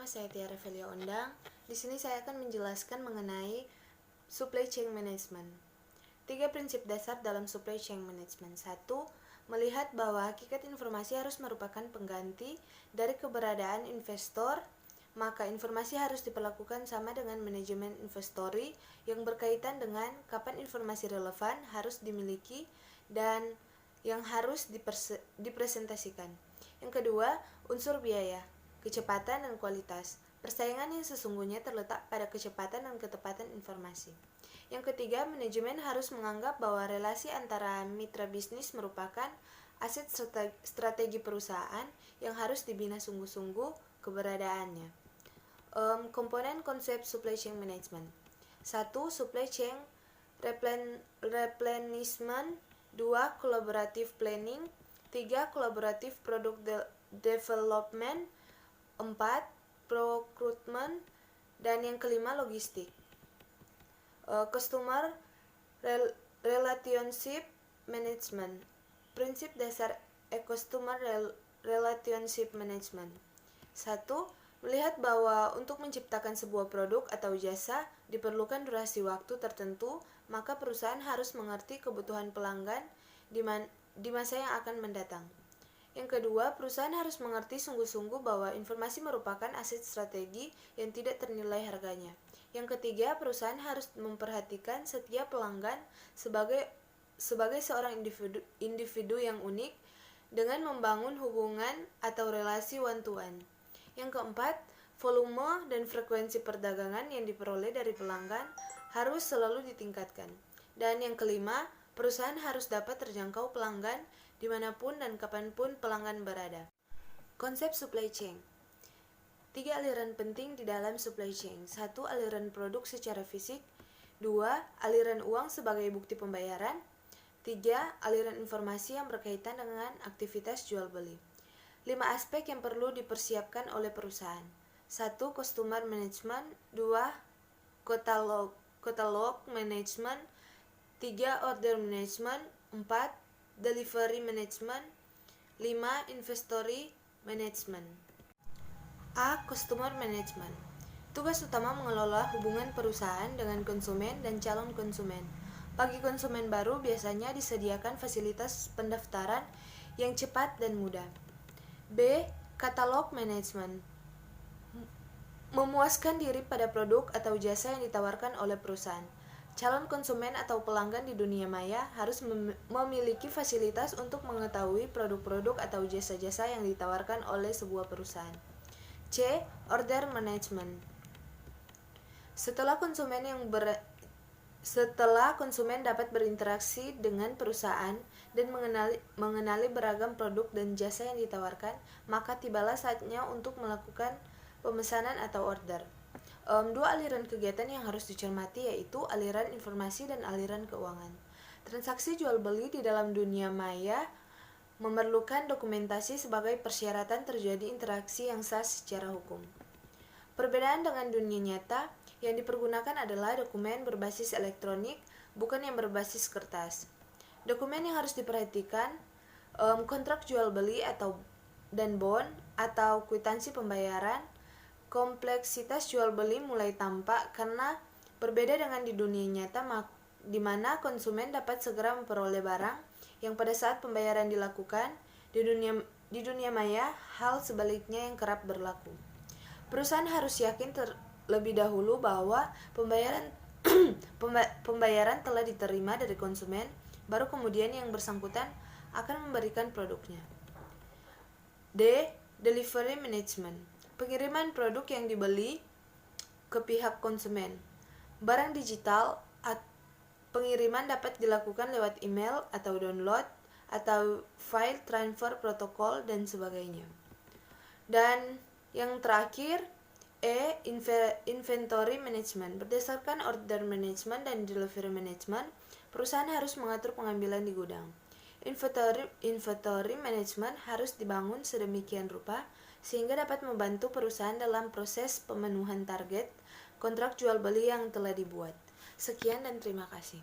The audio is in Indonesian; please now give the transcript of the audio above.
nama saya Tiara Velia Ondang. Di sini saya akan menjelaskan mengenai supply chain management. 3 prinsip dasar dalam supply chain management. 1. Melihat bahwa hakikat informasi harus merupakan pengganti dari keberadaan investor, maka informasi harus diperlakukan sama dengan manajemen inventory yang berkaitan dengan kapan informasi relevan harus dimiliki dan yang harus dipresentasikan. Yang kedua, unsur biaya, kecepatan dan kualitas. Persaingan yang sesungguhnya terletak pada kecepatan dan ketepatan informasi. Yang ketiga, manajemen harus menganggap bahwa relasi antara mitra bisnis merupakan aset strategi perusahaan yang harus dibina sungguh-sungguh keberadaannya. Komponen konsep supply chain management. 1. Supply chain replenishment. 2. Collaborative planning. 3. Collaborative product development. 4. Procurement. Dan yang kelima, logistik. Customer relationship management. Prinsip dasar customer relationship management. 1. Melihat bahwa untuk menciptakan sebuah produk atau jasa diperlukan durasi waktu tertentu, maka perusahaan harus mengerti kebutuhan pelanggan di masa yang akan mendatang. Yang kedua, perusahaan harus mengerti sungguh-sungguh bahwa informasi merupakan aset strategi yang tidak ternilai harganya. Yang ketiga, perusahaan harus memperhatikan setiap pelanggan sebagai seorang individu yang unik dengan membangun hubungan atau relasi one-to-one. Yang keempat, volume dan frekuensi perdagangan yang diperoleh dari pelanggan harus selalu ditingkatkan. Dan yang kelima, perusahaan harus dapat terjangkau pelanggan dimanapun dan kapanpun pelanggan berada. Konsep supply chain. 3 aliran penting di dalam supply chain. 1. Aliran produk secara fisik. 2. Aliran uang sebagai bukti pembayaran. 3. Aliran informasi yang berkaitan dengan aktivitas jual beli. 5 aspek yang perlu dipersiapkan oleh perusahaan. 1. Customer management. 2. Catalog management. 3. Order management. 4. Delivery management. 5. Inventory management. A. Customer management. Tugas utama mengelola hubungan perusahaan dengan konsumen dan calon konsumen. Bagi konsumen baru biasanya disediakan fasilitas pendaftaran yang cepat dan mudah. B. Catalog management. Memuaskan diri pada produk atau jasa yang ditawarkan oleh perusahaan. Calon konsumen atau pelanggan di dunia maya harus memiliki fasilitas untuk mengetahui produk-produk atau jasa-jasa yang ditawarkan oleh sebuah perusahaan. C. Order management. Setelah konsumen dapat berinteraksi dengan perusahaan dan mengenali beragam produk dan jasa yang ditawarkan, maka tibalah saatnya untuk melakukan pemesanan atau order. 2 aliran kegiatan yang harus dicermati yaitu aliran informasi dan aliran keuangan. Transaksi jual beli di dalam dunia maya memerlukan dokumentasi sebagai persyaratan terjadi interaksi yang sah secara hukum. Perbedaan dengan dunia nyata, yang dipergunakan adalah dokumen berbasis elektronik, bukan yang berbasis kertas. Dokumen yang harus diperhatikan, kontrak jual beli dan bond atau kwitansi pembayaran. Kompleksitas jual beli mulai tampak karena berbeda dengan di dunia nyata di mana konsumen dapat segera memperoleh barang yang pada saat pembayaran dilakukan. Di dunia maya, hal sebaliknya yang kerap berlaku. Perusahaan harus yakin terlebih dahulu bahwa pembayaran telah diterima dari konsumen, baru kemudian yang bersangkutan akan memberikan produknya. D. Delivery management. Pengiriman produk yang dibeli ke pihak konsumen. Barang digital, pengiriman dapat dilakukan lewat email atau download, atau file transfer protokol, dan sebagainya. Dan yang terakhir, E. Inventory management. Berdasarkan order management dan delivery management, perusahaan harus mengatur pengambilan di gudang. Inventory management harus dibangun sedemikian rupa sehingga dapat membantu perusahaan dalam proses pemenuhan target kontrak jual beli yang telah dibuat. Sekian dan terima kasih.